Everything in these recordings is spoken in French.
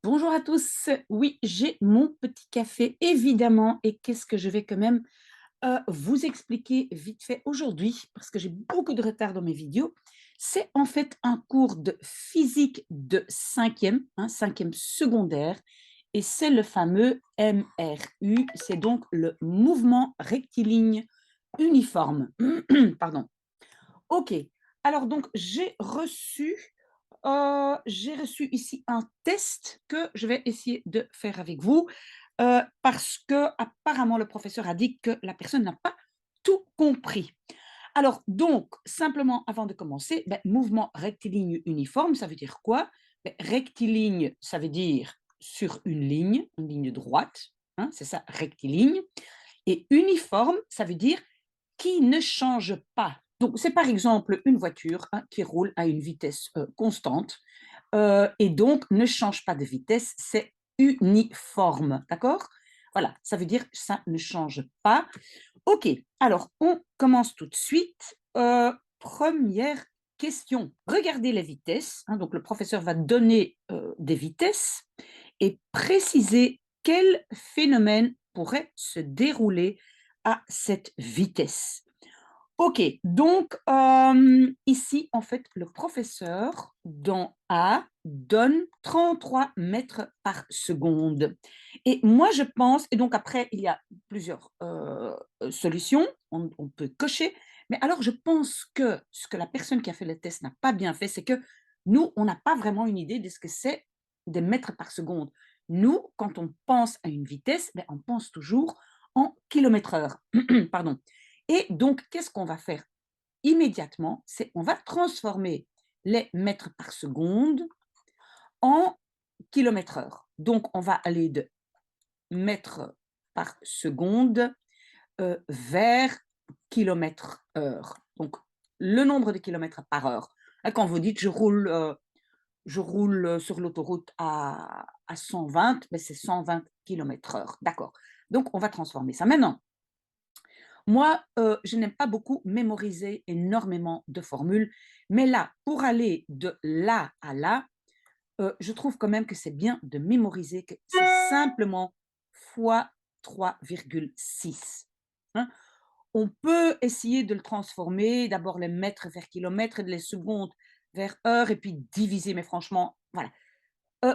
Bonjour à tous. Oui, j'ai mon petit café, évidemment. Et qu'est-ce que je vais quand même vous expliquer vite fait aujourd'hui, parce que j'ai beaucoup de retard dans mes vidéos. C'est en fait un cours de physique de cinquième, cinquième secondaire, et c'est le fameux MRU, c'est donc le mouvement rectiligne uniforme. Pardon. Ok, alors donc j'ai reçu ici un test que je vais essayer de faire avec vous parce que apparemment le professeur a dit que la personne n'a pas tout compris. Alors donc, simplement avant de commencer, mouvement rectiligne uniforme, ça veut dire quoi? Rectiligne, ça veut dire sur une ligne droite, c'est ça, rectiligne. Et uniforme, ça veut dire qui ne change pas. Donc, c'est par exemple une voiture qui roule à une vitesse constante et donc ne change pas de vitesse, c'est uniforme, d'accord? Voilà, ça veut dire ça ne change pas. Ok, alors on commence tout de suite. Première question. Regardez les vitesses. Donc le professeur va donner des vitesses et préciser quel phénomène pourrait se dérouler à cette vitesse. Ok, donc ici, en fait, le professeur, dans A, donne 33 mètres par seconde. Et moi, je pense, et donc après, il y a plusieurs solutions, on peut cocher, mais alors je pense que ce que la personne qui a fait le test n'a pas bien fait, c'est que nous, on n'a pas vraiment une idée de ce que c'est des mètres par seconde. Nous, quand on pense à une vitesse, on pense toujours en kilomètres-heure. Pardon. Et donc, qu'est-ce qu'on va faire immédiatement? C'est on va transformer les mètres par seconde en kilomètres-heure. Donc, on va aller de mètres par seconde vers kilomètres-heure. Donc, le nombre de kilomètres par heure. Quand vous dites je roule sur l'autoroute à 120, c'est 120 kilomètres-heure. D'accord. Donc, on va transformer ça. Maintenant, moi, je n'aime pas beaucoup mémoriser énormément de formules, mais là, pour aller de là à là, je trouve quand même que c'est bien de mémoriser que c'est simplement fois 3,6. Hein. On peut essayer de le transformer, d'abord les mètres vers kilomètres et les secondes vers heure, et puis diviser, mais franchement, voilà.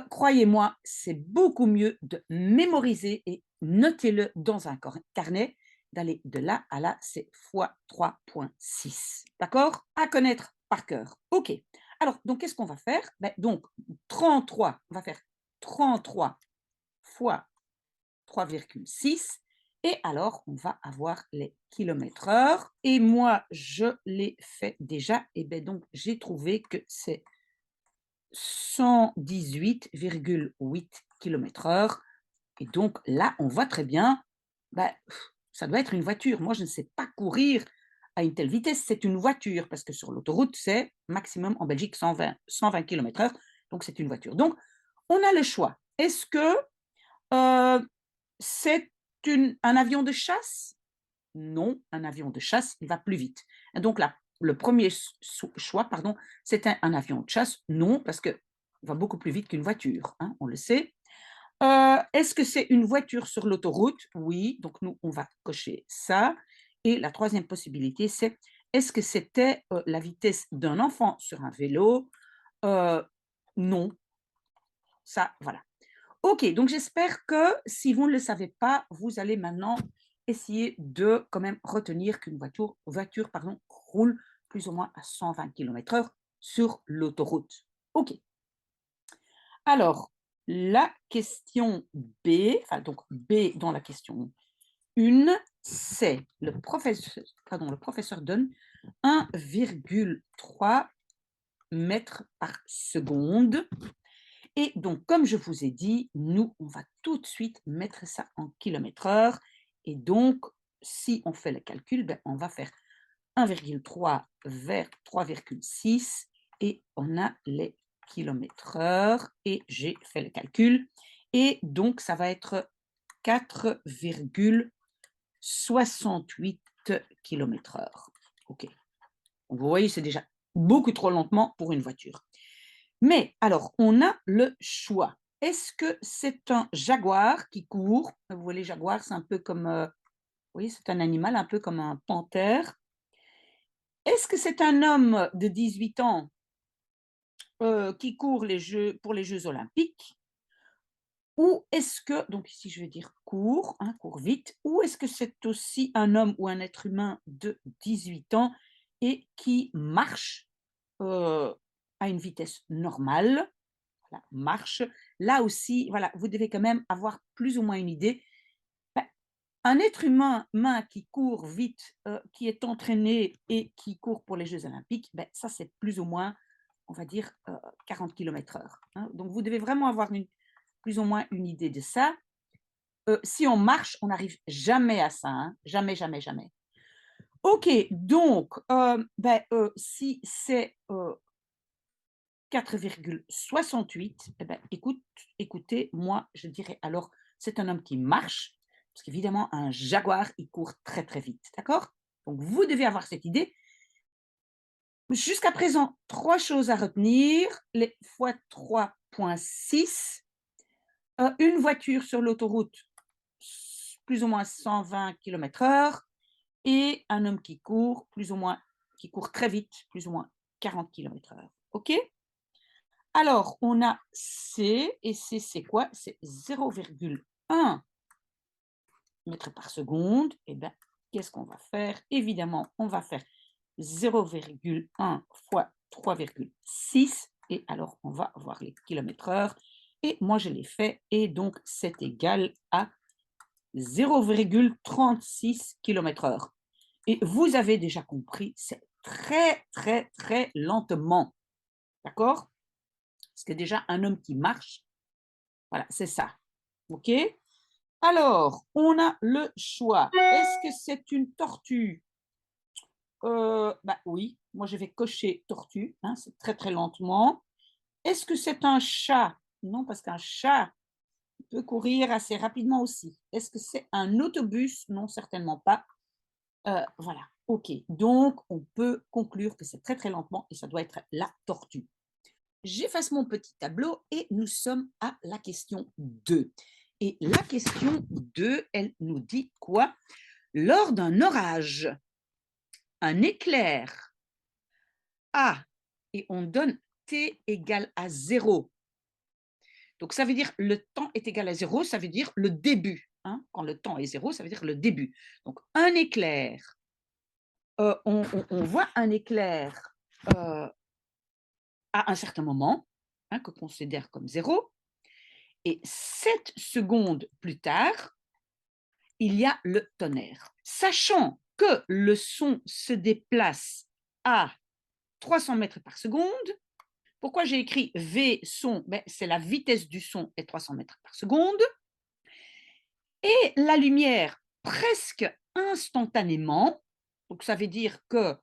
Croyez-moi, c'est beaucoup mieux de mémoriser et notez-le dans un carnet, d'aller de là à là, c'est fois 3,6. D'accord? À connaître par cœur. OK. Alors, donc, qu'est-ce qu'on va faire? Donc, 33, on va faire 33 fois 3,6. Et alors, on va avoir les kilomètres heure. Et moi, je l'ai fait déjà. Et bien donc, j'ai trouvé que c'est 118,8 km/h. Et donc là, on voit très bien, bah, ça doit être une voiture. Moi, je ne sais pas courir à une telle vitesse. C'est une voiture, parce que sur l'autoroute, c'est maximum en Belgique 120 km/h. Donc, c'est une voiture. Donc, on a le choix. Est-ce que c'est un avion de chasse? Non, un avion de chasse, il va plus vite. Et donc, le premier choix, pardon, c'est un avion de chasse. Non, parce qu'il va beaucoup plus vite qu'une voiture, on le sait. Est-ce que c'est une voiture sur l'autoroute? Oui, donc nous, on va cocher ça. Et la troisième possibilité, c'est est-ce que c'était la vitesse d'un enfant sur un vélo? Euh, non, ça, voilà. Ok, donc j'espère que si vous ne le savez pas, vous allez maintenant essayer de quand même retenir qu'une voiture roule plus ou moins à 120 km/h sur l'autoroute. Ok, alors la question B, enfin donc B dans la question 1, c'est le professeur donne 1,3 mètres par seconde. Et donc, comme je vous ai dit, nous, on va tout de suite mettre ça en kilomètres heure. Et donc, si on fait le calcul, on va faire 1,3 vers 3,6 et on a les kilomètres heure. Et j'ai fait le calcul. Et donc, ça va être 4,68 kilomètres heure. OK. Vous voyez, c'est déjà beaucoup trop lentement pour une voiture. Mais alors, on a le choix. Est-ce que c'est un jaguar qui court? Vous voyez, les jaguars, c'est un peu comme, oui, c'est un animal un peu comme un panthère. Est-ce que c'est un homme de 18 ans, qui court pour les Jeux olympiques? Ou est-ce que donc ici je vais dire court, hein, court vite, ou est-ce que c'est aussi un homme ou un être humain de 18 ans et qui marche, heu, à une vitesse normale? Voilà, marche. Là aussi, voilà, vous devez quand même avoir plus ou moins une idée. Bah, un être humain qui court vite, qui est entraîné et qui court pour les Jeux olympiques, beh, ça c'est plus ou moins, on va dire, 40 km/h, hein. Donc vous devez vraiment avoir une plus ou moins une idée de ça. Si on marche, on n'arrive jamais à ça, hein, jamais, jamais, jamais. OK, donc, si c'est, 4,68, eh ben, écoutez, moi, je dirais alors, c'est un homme qui marche, parce qu'évidemment, un jaguar, il court très, très vite, d'accord? Donc vous devez avoir cette idée. Jusqu'à présent, 3 choses à retenir, les fois 3,6, une voiture sur l'autoroute, plus ou moins 120 km/h, et un homme qui court très vite, plus ou moins 40 km/h. OK? Alors, on a C, et C, c'est quoi? C'est 0,1 mètres par seconde. Eh bien, qu'est-ce qu'on va faire? Évidemment, on va faire 0,1 fois 3,6, et alors on va voir les kilomètres heure. Et moi, je l'ai fait, et donc c'est égal à 0,36 km/h. Et vous avez déjà compris, c'est très, très, très lentement. D'accord? Parce que déjà, un homme qui marche, voilà, c'est ça. OK? Alors, on a le choix. Est-ce que c'est une tortue? Bah oui, moi je vais cocher tortue, hein, c'est très, très lentement. Est-ce que c'est un chat? Non, parce qu'un chat peut courir assez rapidement aussi. Est-ce que c'est un autobus? Non, certainement pas. Voilà, OK. Donc, on peut conclure que c'est très, très lentement et ça doit être la tortue. J'efface mon petit tableau et nous sommes à la question 2. Et la question 2, elle nous dit quoi? Lors d'un orage, un éclair a, et on donne t égale à 0. Donc ça veut dire le temps est égal à 0, ça veut dire le début, hein. Quand le temps est 0, ça veut dire le début. Donc un éclair, on voit un éclair, à un certain moment, hein, que considère comme 0. Et 7 secondes plus tard, il y a le tonnerre. Sachant que le son se déplace à 300 mètres par seconde, pourquoi j'ai écrit V son? Ben, c'est la vitesse du son est 300 mètres par seconde. Et la lumière, presque instantanément, donc ça veut dire que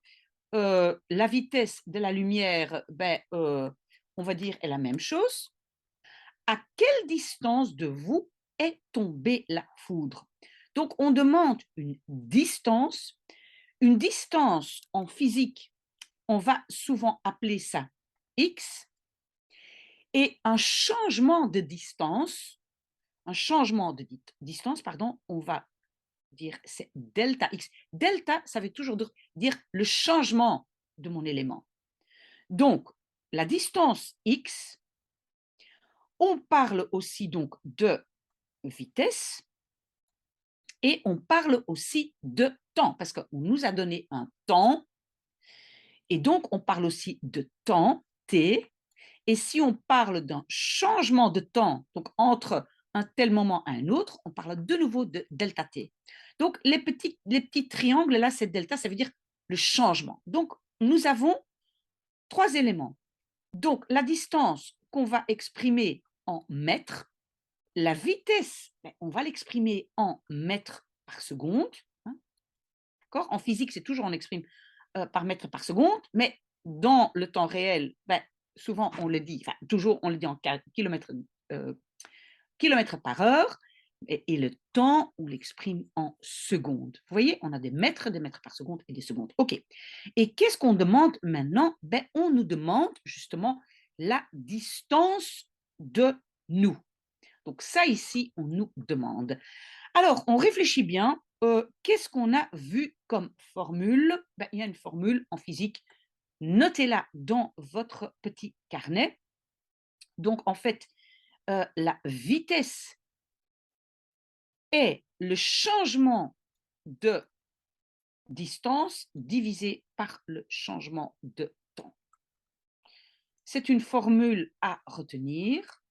la vitesse de la lumière, on va dire, est la même chose. À quelle distance de vous est tombée la foudre? Donc, on demande une distance. Une distance en physique, on va souvent appeler ça x. Et un changement de distance, pardon, on va dire c'est delta x. Delta, ça veut toujours dire le changement de mon élément. Donc, la distance x, on parle aussi donc de vitesse, et on parle aussi de temps, parce qu'on nous a donné un temps, et donc on parle aussi de temps, t, et si on parle d'un changement de temps, donc entre un tel moment à un autre, on parle de nouveau de delta t. Donc les petits triangles, là, c'est delta, ça veut dire le changement. Donc, nous avons 3 éléments. Donc, la distance qu'on va exprimer en mètres, la vitesse, on va l'exprimer en mètres par seconde, hein, d'accord? En physique, c'est toujours on exprime par mètre par seconde, mais dans le temps réel, souvent on le dit, enfin toujours on le dit en kilomètres, kilomètres par heure, et le temps, on l'exprime en secondes. Vous voyez, on a des mètres par seconde et des secondes. OK. Et qu'est-ce qu'on demande maintenant? On nous demande justement la distance de nous. Donc ça, ici, on nous demande. Alors, on réfléchit bien. Qu'est-ce qu'on a vu comme formule? Ben, il y a une formule en physique. Notez-la dans votre petit carnet. Donc, en fait, la vitesse est le changement de distance divisé par le changement de temps. C'est une formule à retenir.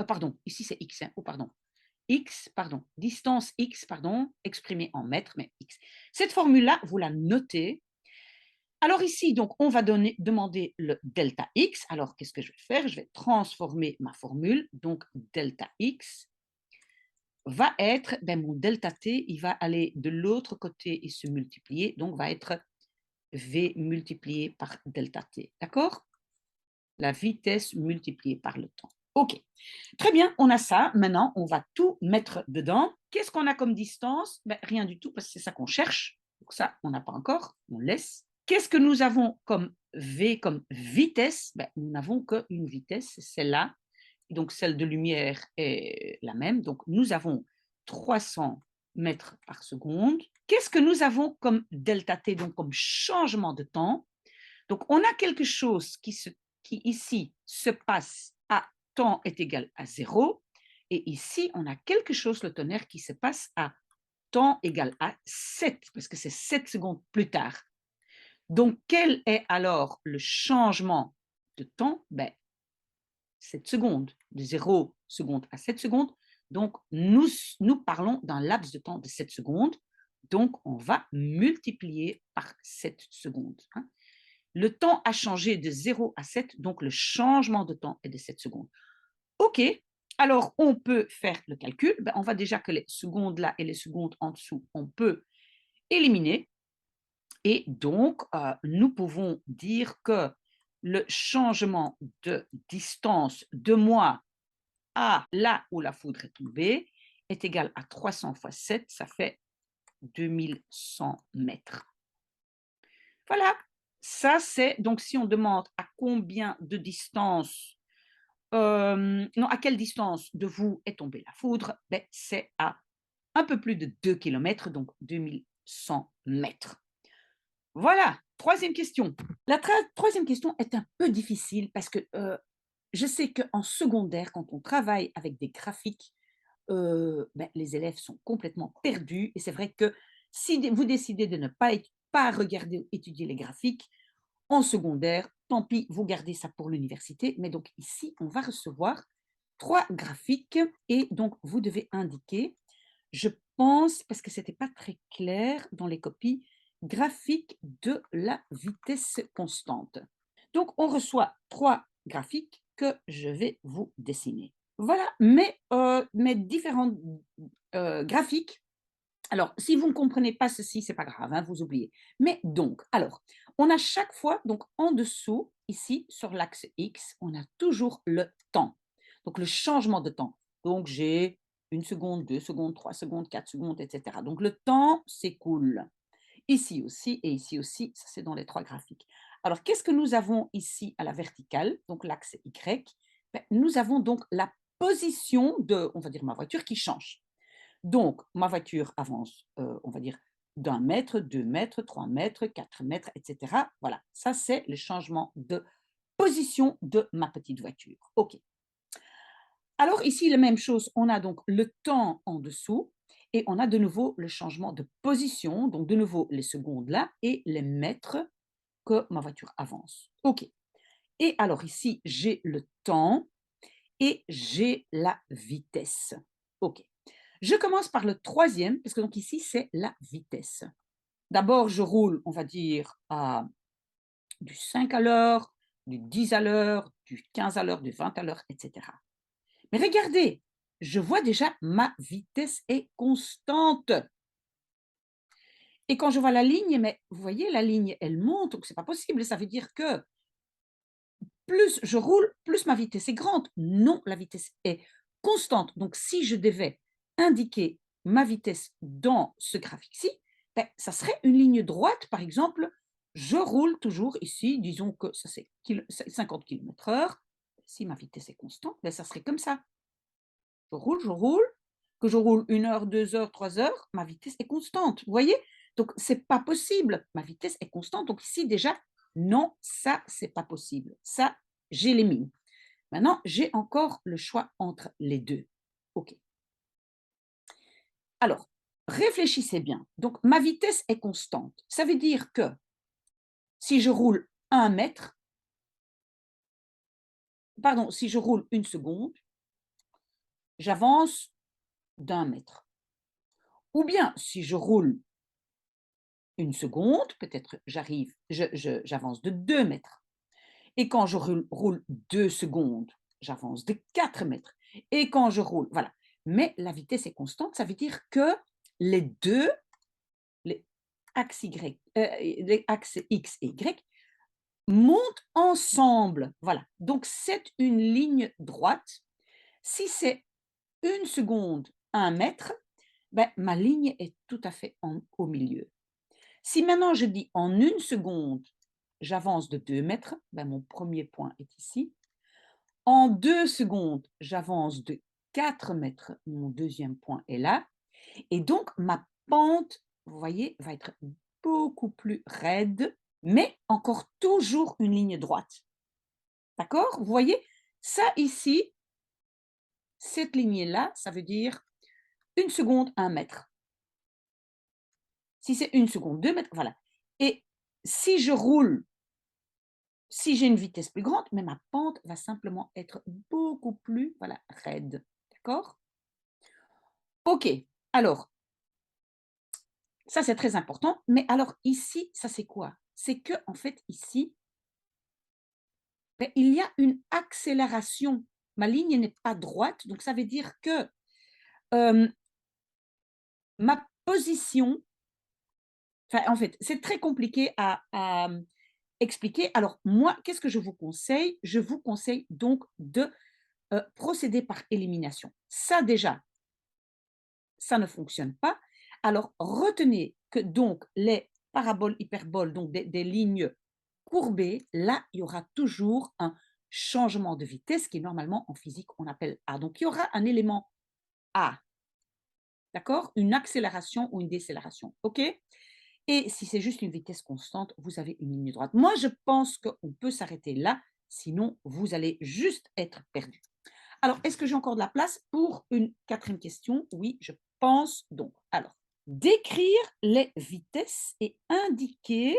Pardon, ici c'est x, hein. Oh, pardon. X, pardon, distance x, pardon, exprimée en mètres, mais x. Cette formule-là, vous la notez. Alors ici, donc, on va demander le delta x. Alors, qu'est-ce que je vais faire? Je vais transformer ma formule. Donc, delta x va être, ben, mon delta t, il va aller de l'autre côté et se multiplier. Donc, va être v multiplié par delta t. D'accord? La vitesse multipliée par le temps. OK. Très bien, on a ça. Maintenant, on va tout mettre dedans. Qu'est-ce qu'on a comme distance? Ben, rien du tout, parce que c'est ça qu'on cherche. Donc ça, on n'a pas encore. On laisse. Qu'est-ce que nous avons comme V, comme vitesse? Ben, nous n'avons qu'une vitesse, c'est celle-là. Donc celle de lumière est la même. Donc nous avons 300 mètres par seconde. Qu'est-ce que nous avons comme delta t, donc comme changement de temps? Donc on a quelque chose qui ici se passe à temps est égal à 0, et ici on a quelque chose, le tonnerre, qui se passe à temps égal à 7, parce que c'est 7 secondes plus tard. Donc quel est alors le changement de temps? Ben, 7 secondes, de 0 secondes à 7 secondes. Donc nous parlons d'un laps de temps de 7 secondes. Donc on va multiplier par 7 secondes. Hein. Le temps a changé de 0 à 7, donc le changement de temps est de 7 secondes. OK, alors on peut faire le calcul. Ben, on va déjà que les secondes là et les secondes en dessous, on peut éliminer. Et donc, nous pouvons dire que le changement de distance de moi à là où la foudre est tombée est égal à 300 fois 7, ça fait 2100 mètres. Voilà, ça c'est, donc si on demande à combien de distance, non, à quelle distance de vous est tombée la foudre, ben, c'est à un peu plus de 2 km, donc 2100 mètres. Voilà, troisième question. La troisième question est un peu difficile parce que je sais qu'en secondaire, quand on travaille avec des graphiques, ben, les élèves sont complètement perdus et c'est vrai que si vous décidez de ne pas regarder, étudier les graphiques, en secondaire, tant pis, vous gardez ça pour l'université. Mais donc ici, on va recevoir 3 graphiques et donc vous devez indiquer, je pense, parce que ce n'était pas très clair dans les copies, graphique de la vitesse constante. Donc on reçoit 3 graphiques que je vais vous dessiner. Voilà mes différents graphiques. Alors, si vous ne comprenez pas ceci, c'est pas grave, hein, vous oubliez. Mais donc, alors, on a chaque fois, donc en dessous, ici, sur l'axe X, on a toujours le temps. Donc, le changement de temps. Donc, j'ai 1 seconde, 2 secondes, 3 secondes, 4 secondes, etc. Donc, le temps s'écoule. Ici aussi et ici aussi, ça c'est dans les 3 graphiques. Alors, qu'est-ce que nous avons ici à la verticale, donc l'axe Y? Ben, nous avons donc la position de, on va dire, ma voiture qui change. Donc, ma voiture avance, on va dire, d'1 mètre, 2 mètres, 3 mètres, 4 mètres, etc. Voilà, ça c'est le changement de position de ma petite voiture. OK. Alors ici, la même chose, on a donc le temps en dessous et on a de nouveau le changement de position, donc de nouveau les secondes là et les mètres que ma voiture avance. OK. Et alors ici, j'ai le temps et j'ai la vitesse. OK. Je commence par le troisième, parce que donc ici, c'est la vitesse. D'abord, je roule, on va dire, à du 5 à l'heure, du 10 à l'heure, du 15 à l'heure, du 20 à l'heure, etc. Mais regardez, je vois déjà ma vitesse est constante. Et quand je vois la ligne, mais vous voyez, la ligne, elle monte, donc c'est pas possible. Ça veut dire que plus je roule, plus ma vitesse est grande. Non, la vitesse est constante. Donc, si je devais indiquer ma vitesse dans ce graphique-ci, ben, ça serait une ligne droite, par exemple. Je roule toujours ici, disons que ça c'est 50 km/h. Si ma vitesse est constante, ben, ça serait comme ça. je roule, que je roule 1 heure, 2 heures, 3 heures, ma vitesse est constante, vous voyez? Donc c'est pas possible, ma vitesse est constante, donc ici déjà, non, ça, c'est pas possible. Ça, j'élimine. Maintenant, j'ai encore le choix entre les 2. OK. Alors, réfléchissez bien. Donc ma vitesse est constante. Ça veut dire que si je roule 1 mètre, pardon, si je roule 1 seconde, j'avance d'1 mètre. Ou bien si je roule 1 seconde, peut-être j'avance de 2 mètres. Et quand je roule 2 secondes, j'avance de 4 mètres. Et quand je roule, voilà. Mais la vitesse est constante, ça veut dire que les 2, les les axes X et Y, montent ensemble. Voilà. Donc c'est une ligne droite. Si c'est 1 seconde, 1 mètre, ben, ma ligne est tout à fait au milieu. Si maintenant je dis en 1 seconde, j'avance de 2 mètres, ben mon premier point est ici. En 2 secondes, j'avance de 4 mètres, mon deuxième point est là. Et donc ma pente, vous voyez, va être beaucoup plus raide, mais encore toujours une ligne droite. D'accord? Vous voyez? Ça ici, cette lignée-là, ça veut dire 1 seconde, 1 mètre. Si c'est 1 seconde, 2 mètres, voilà. Et si je roule, si j'ai une vitesse plus grande, mais ma pente va simplement être beaucoup plus, voilà, raide. D'accord? OK. Alors, ça c'est très important. Mais alors ici, ça c'est quoi? C'est que en fait ici, beh, il y a une accélération. Ma ligne n'est pas droite, donc ça veut dire que, hem, ma position, enfin, en fait, c'est très compliqué à, expliquer. Alors moi, qu'est-ce que je vous conseille? Je vous conseille donc de, procéder par élimination. Ça déjà, ça ne fonctionne pas. Alors retenez que donc les paraboles, hyperboles, donc des lignes courbées, là, il y aura toujours un changement de vitesse qui normalement en physique on appelle A. Donc il y aura un élément A, d'accord? Une accélération ou une décélération, OK? Et si c'est juste une vitesse constante, vous avez une ligne droite. Moi, je pense qu'on peut s'arrêter là, sinon vous allez juste être perdu. Alors, est-ce que j'ai encore de la place pour une quatrième question? Oui, je pense donc. Alors, décrire les vitesses et indiquer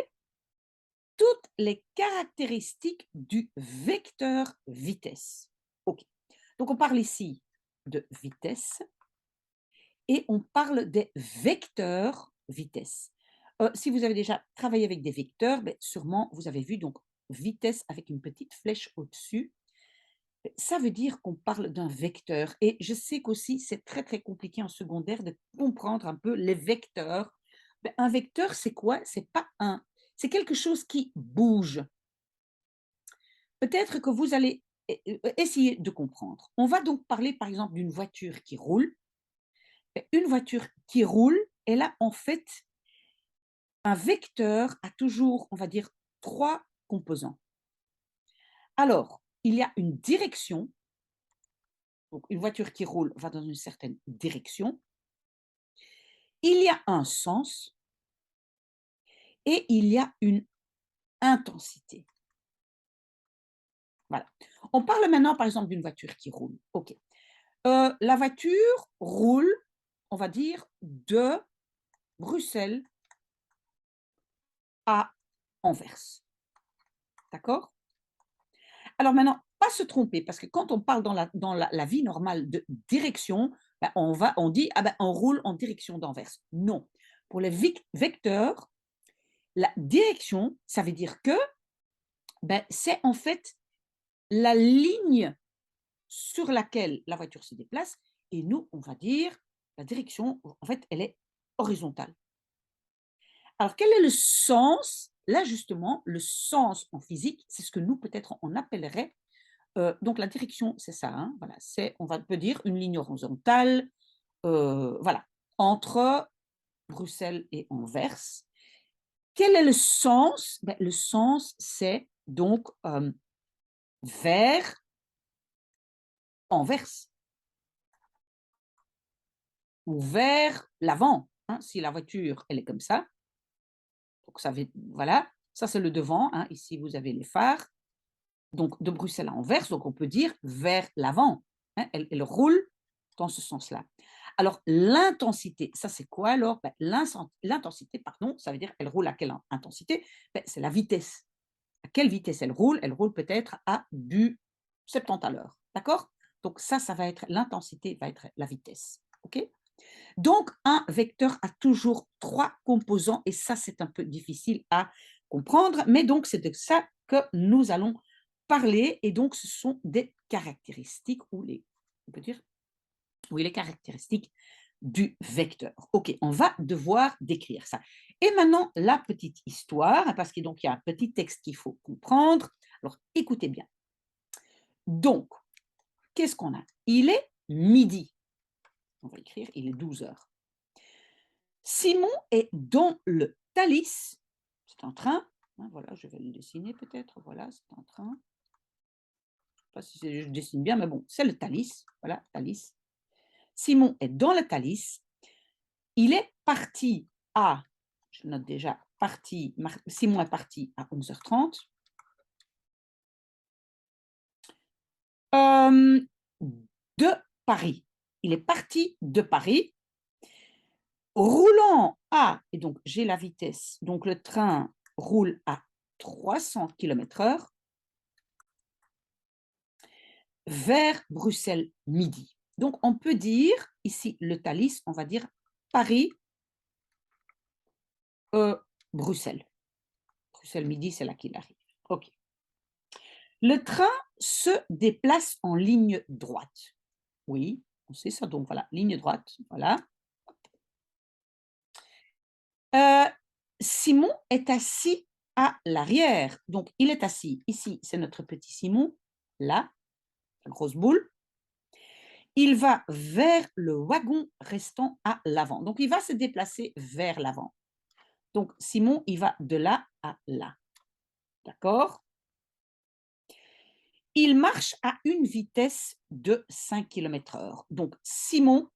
toutes les caractéristiques du vecteur vitesse. OK. Donc, on parle ici de vitesse et on parle des vecteurs vitesse. Si vous avez déjà travaillé avec des vecteurs, beh, sûrement vous avez vu donc vitesse avec une petite flèche au-dessus. Ça veut dire qu'on parle d'un vecteur et je sais qu'aussi c'est très, très compliqué en secondaire de comprendre un peu les vecteurs. Beh, un vecteur, c'est quoi? C'est quelque chose qui bouge. Peut-être que vous allez essayer de comprendre. On va donc parler, par exemple, d'une voiture qui roule. Beh, une voiture qui roule, elle a en fait un vecteur a toujours, on va dire, 3 composants. Alors, il y a une direction, donc une voiture qui roule va dans une certaine direction. Il y a un sens et il y a une intensité. Voilà. On parle maintenant, par exemple, d'une voiture qui roule. OK. La voiture roule, on va dire, de Bruxelles à Anvers. D'accord? Alors maintenant, pas se tromper, parce que quand on parle dans la vie normale de direction, ben, on dit: «Ah ben, on roule en direction d'Anvers». Non. Pour les vecteurs, la direction, ça veut dire que, ben, c'est en fait la ligne sur laquelle la voiture se déplace et nous, on va dire, la direction, en fait, elle est horizontale. Alors quel est le sens? Là, justement, le sens en physique, c'est ce que nous, peut-être, on appellerait, donc la direction, c'est ça, hein, voilà, c'est on peut dire une ligne horizontale, voilà, entre Bruxelles et Anvers. Quel est le sens? Beh, le sens, c'est donc, vers Anvers. ou vers l'avant, hein, si la voiture, elle est comme ça. Donc ça veut voilà, ça c'est le devant, hein, ici vous avez les phares. Donc de Bruxelles à Anvers, donc on peut dire vers l'avant, hein, elle roule dans ce sens-là. Alors l'intensité, ça c'est quoi alors? Bah, l'intensité, pardon, ça veut dire elle roule à quelle intensité? Beh, c'est la vitesse. À quelle vitesse elle roule? Elle roule peut-être à du 70 à l'heure, d'accord? Donc ça va être l'intensité, va être la vitesse, OK? Donc un vecteur a toujours 3 composants et ça, c'est un peu difficile à comprendre, mais donc c'est de ça que nous allons parler et donc ce sont des caractéristiques ou les on peut dire, oui, les caractéristiques du vecteur. OK, on va devoir décrire ça. Et maintenant, la petite histoire, hein, parce qu'il donc il y a un petit texte qu'il faut comprendre. Alors écoutez bien. Donc, qu'est-ce qu'on a? Il est midi. On va écrire, il est 12 heures. Simon est dans le Thalys. C'est un train. Hein, voilà, je vais le dessiner peut-être. Voilà, c'est un train. Je ne sais pas si je dessine bien, mais bon, c'est le Thalys. Voilà, Thalys. Simon est dans le Thalys. Il est parti à, je note déjà, Simon est parti à 11h30. De Paris. Il est parti de Paris, roulant à, et donc j'ai la vitesse, donc le train roule à 300 km/h vers Bruxelles midi. Donc on peut dire, ici le Thalys, on va dire Paris, Bruxelles. Bruxelles midi, c'est là qu'il arrive. OK. Le train se déplace en ligne droite. Oui, on sait ça, donc voilà, ligne droite, voilà. Simon est assis à l'arrière. Donc, il est assis. Ici, c'est notre petit Simon. Là, la grosse boule. Il va vers le wagon restant à l'avant. Donc, il va se déplacer vers l'avant. Donc, Simon, il va de là à là. D'accord? Il marche à une vitesse de 5 km/h. Donc, Simon,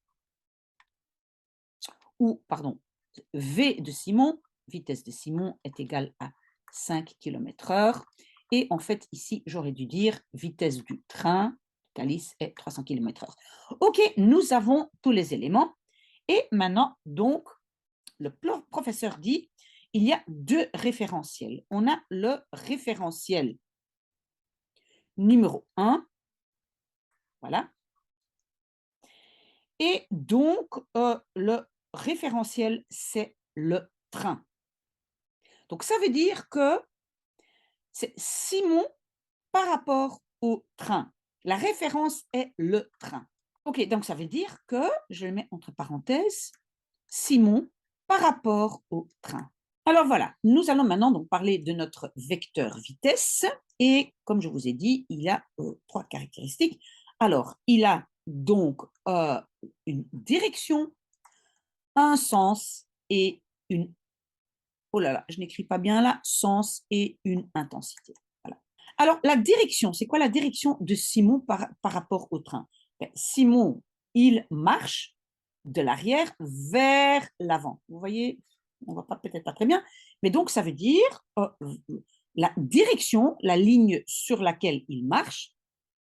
ou pardon, V de Simon, vitesse de Simon est égale à 5 km/h. Et en fait, ici, j'aurais dû dire vitesse du train, Thalys est 300 km/h. OK, nous avons tous les éléments. Et maintenant, donc, le professeur dit, il y a 2 référentiels. On a le référentiel numéro 1, voilà. Et donc, le référentiel, c'est le train. Donc, ça veut dire que c'est Simon par rapport au train. La référence est le train. OK, donc ça veut dire que, je le mets entre parenthèses, Simon par rapport au train. Alors voilà, nous allons maintenant donc parler de notre vecteur vitesse et comme je vous ai dit, il a 3 caractéristiques. Alors, il a donc une direction, un sens et une oh là là, je n'écris pas bien là, sens et une intensité. Voilà. Alors, la direction, c'est quoi la direction de Simon par rapport au train? Ben, Simon, il marche de l'arrière vers l'avant. Vous voyez, on ne voit pas peut-être pas très bien, mais donc ça veut dire la direction, la ligne sur laquelle il marche,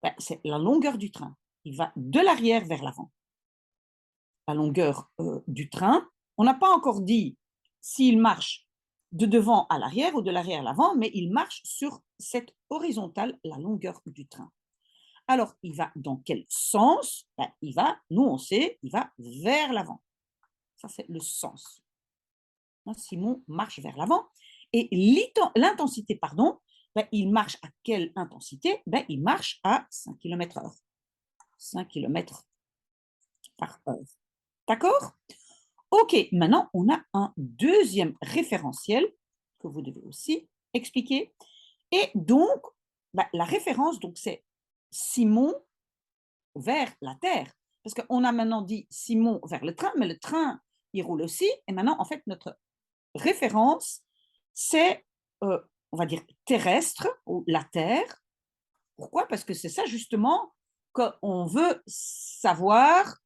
ben, c'est la longueur du train. Il va de l'arrière vers l'avant. La longueur du train. On n'a pas encore dit s'il marche de devant à l'arrière ou de l'arrière à l'avant, mais il marche sur cette horizontale, la longueur du train. Alors, il va dans quel sens? Ben, il va, nous on sait, il va vers l'avant. Ça, c'est le sens. Simon marche vers l'avant. Et l'intensité, pardon, ben, il marche à quelle intensité? Ben, il marche à 5 km/h. 5 km par heure. D'accord? OK, maintenant, on a un deuxième référentiel que vous devez aussi expliquer. Et donc, bah, la référence, donc, c'est Simon vers la Terre. Parce qu'on a maintenant dit Simon vers le train, mais le train, il roule aussi. Et maintenant, en fait, notre référence, c'est, on va dire, terrestre ou la Terre. Pourquoi? Parce que c'est ça, justement, qu'on veut savoir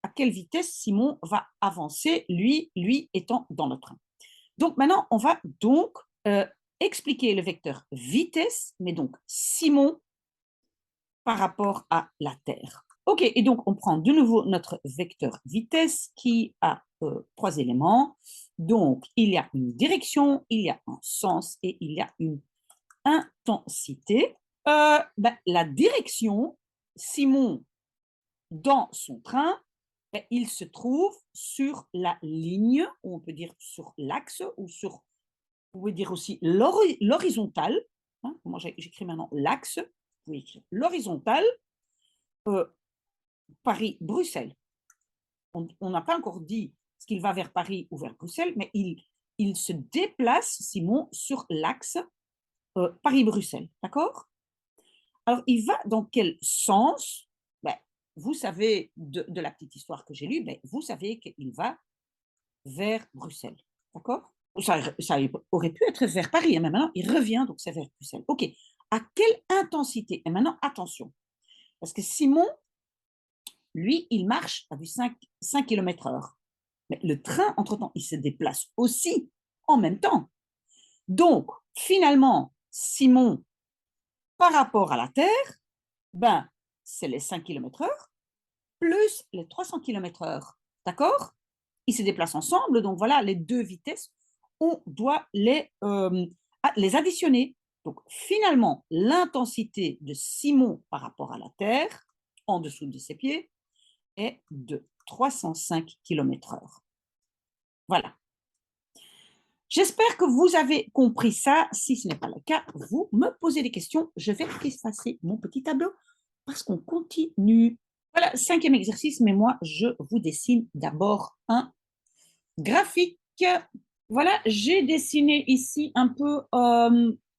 à quelle vitesse Simon va avancer, lui étant dans le train. Donc maintenant, on va donc expliquer le vecteur vitesse, mais donc Simon par rapport à la Terre. OK, et donc on prend de nouveau notre vecteur vitesse qui a 3 éléments. Donc, il y a une direction, il y a un sens et il y a une intensité. La direction, Simon, dans son train, il se trouve sur la ligne, ou on peut dire sur l'axe, ou sur, vous pouvez dire aussi l'horizontale. Hein, moi, j'écris maintenant l'axe. Vous pouvez écrire l'horizontale, Paris-Bruxelles. On n'a pas encore dit ce qu'il va vers Paris ou vers Bruxelles, mais il se déplace, Simon, sur l'axe Paris-Bruxelles. D'accord? Alors, il va dans quel sens? Ben, vous savez, de la petite histoire que j'ai lue, ben, vous savez qu'il va vers Bruxelles. D'accord? Ça aurait pu être vers Paris, mais maintenant, il revient, donc c'est vers Bruxelles. OK. À quelle intensité? Et maintenant, attention, parce que Simon, lui, il marche à du 5 km/h. Mais le train, entre-temps, il se déplace aussi en même temps. Donc, finalement, Simon, par rapport à la Terre, ben, c'est les 5 km/h plus les 300 km/h. D'accord? Ils se déplacent ensemble, donc voilà, les deux vitesses, on doit les additionner. Donc, finalement, l'intensité de Simon par rapport à la Terre, en dessous de ses pieds, est de 305 km/h. Voilà. J'espère que vous avez compris ça. Si ce n'est pas le cas, vous me posez des questions. Je vais effacer mon petit tableau parce qu'on continue. Voilà, 5e exercice, mais moi, je vous dessine d'abord un graphique. Voilà, j'ai dessiné ici un peu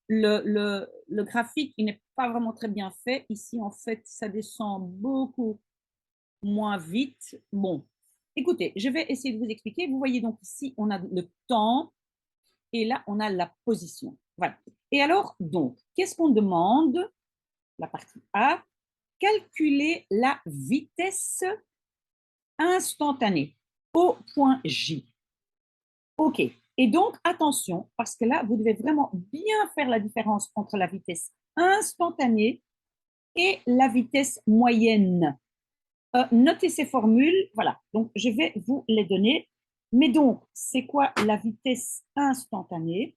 le graphique. Il n'est pas vraiment très bien fait. Ici, en fait, ça descend beaucoup moins vite. Bon, écoutez, je vais essayer de vous expliquer. Vous voyez donc ici, on a le temps et là, on a la position. Voilà. Et alors, donc, qu'est-ce qu'on demande? La partie A, calculer la vitesse instantanée au point J. OK. Et donc, attention, parce que là, vous devez vraiment bien faire la différence entre la vitesse instantanée et la vitesse moyenne. Notez ces formules, voilà. Donc, je vais vous les donner. Mais donc, c'est quoi la vitesse instantanée?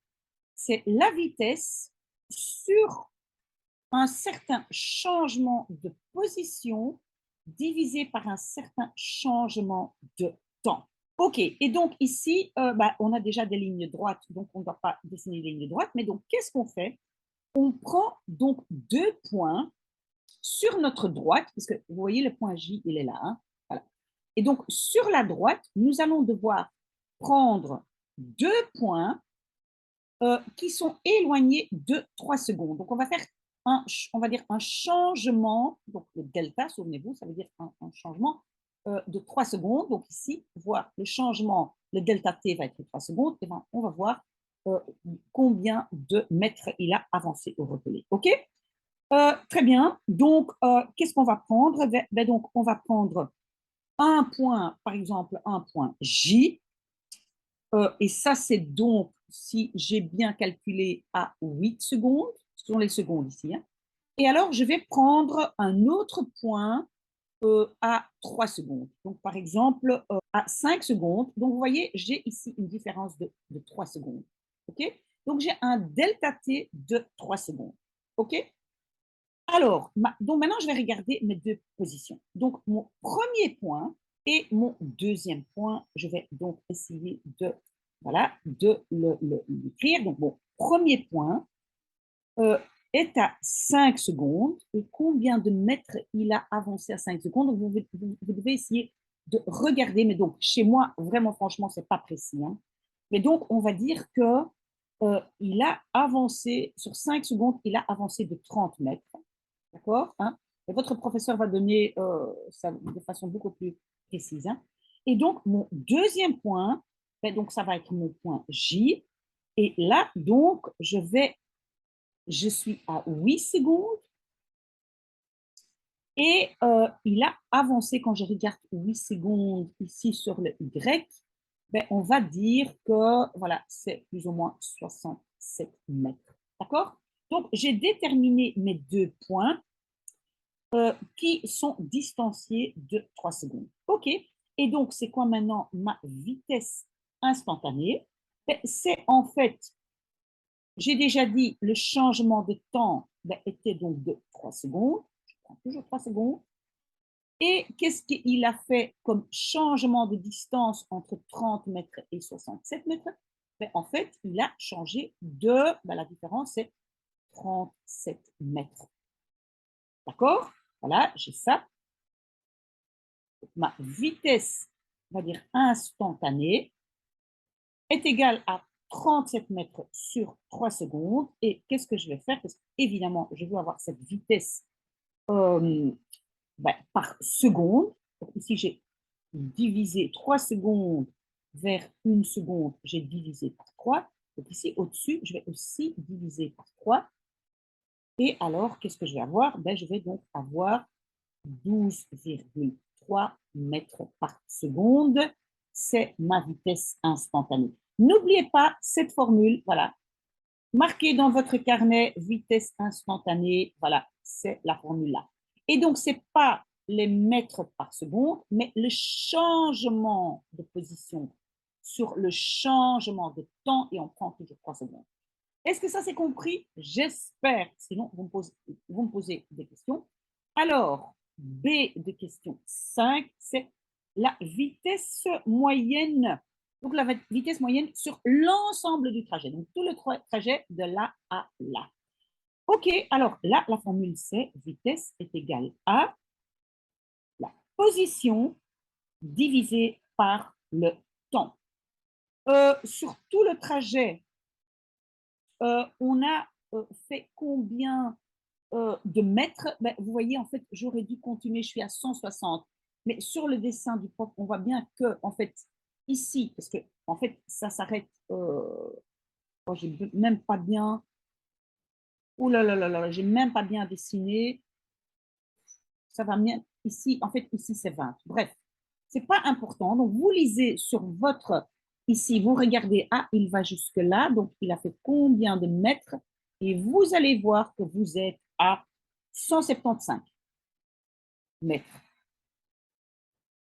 C'est la vitesse sur un certain changement de position divisé par un certain changement de temps. OK, et donc ici, on a déjà des lignes droites, donc on ne doit pas dessiner des lignes droites, mais donc qu'est-ce qu'on fait? On prend donc 2 points sur notre droite, parce que vous voyez le point J, il est là. Hein, voilà. Et donc sur la droite, nous allons devoir prendre 2 points qui sont éloignés de 3 secondes. Donc on va faire on va dire un changement, donc le delta, souvenez-vous, ça veut dire un changement de 3 secondes. Donc ici, voir le changement, le delta t va être de 3 secondes, et ben, on va voir combien de mètres il a avancé au repelé. OK? Très bien. Donc, qu'est-ce qu'on va prendre? Donc, on va prendre un point, par exemple, un point J. Et ça, c'est donc, si j'ai bien calculé, à 8 secondes. Ce sont les secondes ici. Hein. Et alors, je vais prendre un autre point à 3 secondes. Donc, par exemple, à 5 secondes. Donc, vous voyez, j'ai ici une différence de 3 secondes. OK? Donc, j'ai un delta t de 3 secondes. OK? Alors, donc maintenant, je vais regarder mes deux positions. Donc, mon premier point et mon deuxième point, je vais donc essayer de, voilà, de l'écrire. Donc, mon premier point est à 5 secondes. Et combien de mètres il a avancé à 5 secondes? Donc, vous devez essayer de regarder. Mais donc, chez moi, vraiment, franchement, ce n'est pas précis. Hein. Mais donc, on va dire que il a avancé, sur 5 secondes, il a avancé de 30 mètres. D'accord? Hein? Et votre professeur va donner ça de façon beaucoup plus précise. Hein? Et donc, mon deuxième point, donc ça va être mon point J. Et là, donc, je suis à 8 secondes. Et il a avancé, quand je regarde 8 secondes ici sur le Y, ben, on va dire que voilà, c'est plus ou moins 67 mètres. D'accord? Donc, j'ai déterminé mes 2 points qui sont distanciés de 3 secondes. OK. Et donc, c'est quoi maintenant ma vitesse instantanée? Ben, c'est en fait, j'ai déjà dit, le changement de temps ben, était donc de 3 secondes. Je prends toujours 3 secondes. Et qu'est-ce qu'il a fait comme changement de distance entre 30 mètres et 67 mètres? Ben, en fait, il a changé ben, la différence, c'est 37 mètres. D'accord? Voilà, j'ai ça. Ma vitesse, on va dire instantanée, est égale à 37 mètres sur 3 secondes. Et qu'est-ce que je vais faire? Parce qu'évidemment, je veux avoir cette vitesse ben, par seconde. Donc ici, j'ai divisé 3 secondes vers 1 seconde, j'ai divisé par 3. Donc ici, au-dessus, je vais aussi diviser par 3. Et alors, qu'est-ce que je vais avoir? Ben, je vais donc avoir 12,3 mètres par seconde. C'est ma vitesse instantanée. N'oubliez pas cette formule, voilà. Marquez dans votre carnet vitesse instantanée, voilà, c'est la formule là. Et donc, ce n'est pas les mètres par seconde, mais le changement de position sur le changement de temps, et on prend toujours 3 secondes. Est-ce que ça c'est compris? J'espère, sinon vous me posez des questions. Alors, B de question 5, c'est la vitesse moyenne. Donc, la vitesse moyenne sur l'ensemble du trajet. Donc, tout le trajet de là à là. OK, alors là, la formule c'est vitesse est égale à la position divisée par le temps. Sur tout le trajet, on a fait combien de mètres? Ben, vous voyez, en fait, j'aurais dû continuer, je suis à 160. Mais sur le dessin du prof, on voit bien que, en fait, ici, parce que, en fait, ça s'arrête, oh, j'ai même pas bien, oh là là là là, j'ai même pas bien dessiné. Ça va bien, ici, en fait, ici, c'est 20. Bref, c'est pas important. Donc, vous lisez sur votre, ici, vous regardez, ah, il va jusque là, donc il a fait combien de mètres? Et vous allez voir que vous êtes à 175 mètres.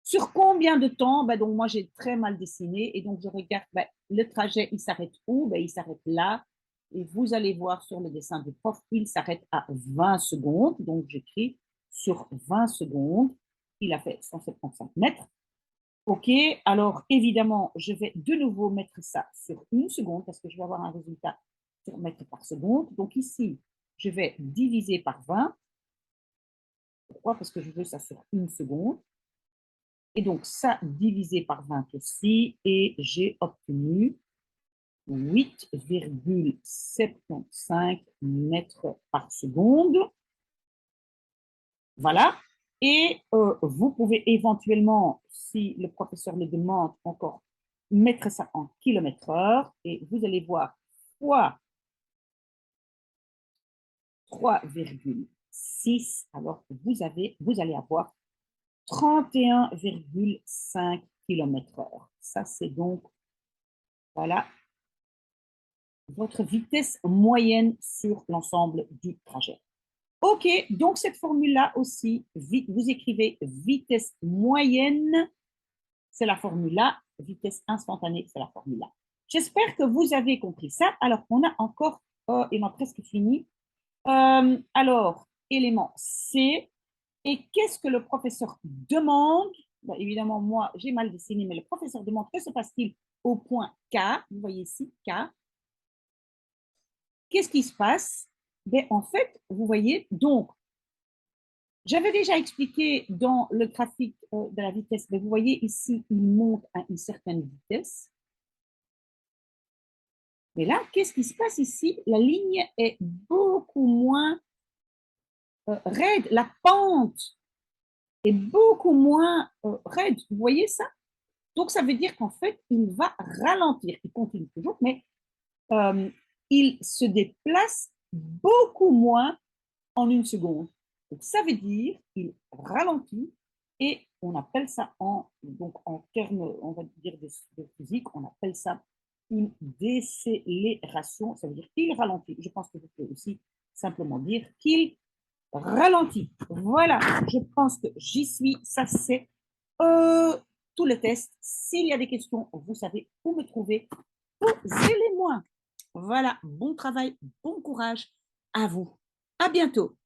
Sur combien de temps? Ben, donc, moi, j'ai très mal dessiné et donc je regarde, ben, le trajet, il s'arrête où? Ben, il s'arrête là. Et vous allez voir sur le dessin du prof, il s'arrête à 20 secondes. Donc, j'écris sur 20 secondes, il a fait 175 mètres. OK, alors évidemment, je vais de nouveau mettre ça sur 1 seconde parce que je vais avoir un résultat sur mètres par seconde. Donc ici, je vais diviser par 20. Pourquoi? Parce que je veux ça sur 1 seconde. Et donc, ça divisé par 20 aussi, et j'ai obtenu 8,75 mètres par seconde. Voilà. Et vous pouvez éventuellement, si le professeur le demande encore, mettre ça en kilomètres-heure, et vous allez voir fois 3,6, alors vous allez avoir 31,5 km/h. Ça, c'est donc, voilà, votre vitesse moyenne sur l'ensemble du trajet. OK, donc cette formule-là aussi, vous écrivez vitesse moyenne, c'est la formule-là, vitesse instantanée, c'est la formule-là. J'espère que vous avez compris ça. Alors, on a encore, il m'a presque fini. Alors, élément C, et qu'est-ce que le professeur demande? Ben, évidemment, moi, j'ai mal dessiné, mais le professeur demande que se passe-t-il au point K? Vous voyez ici, K. Qu'est-ce qui se passe? Ben, en fait, vous voyez, donc, j'avais déjà expliqué dans le graphique de la vitesse, mais vous voyez ici, il monte à une certaine vitesse. Mais là, qu'est-ce qui se passe ici? La ligne est beaucoup moins raide, la pente est beaucoup moins raide. Vous voyez ça? Donc, ça veut dire qu'en fait, il va ralentir. Il continue toujours, mais il se déplace beaucoup moins en 1 seconde. Donc, ça veut dire qu'il ralentit et on appelle ça donc en termes, on va dire, de physique, on appelle ça une décélération. Ça veut dire qu'il ralentit. Je pense que vous pouvez aussi simplement dire qu'il ralentit. Voilà, je pense que j'y suis. Ça, c'est tout le test. S'il y a des questions, vous savez où me trouver. Posez-les-moi. Voilà, bon travail, bon courage à vous. À bientôt.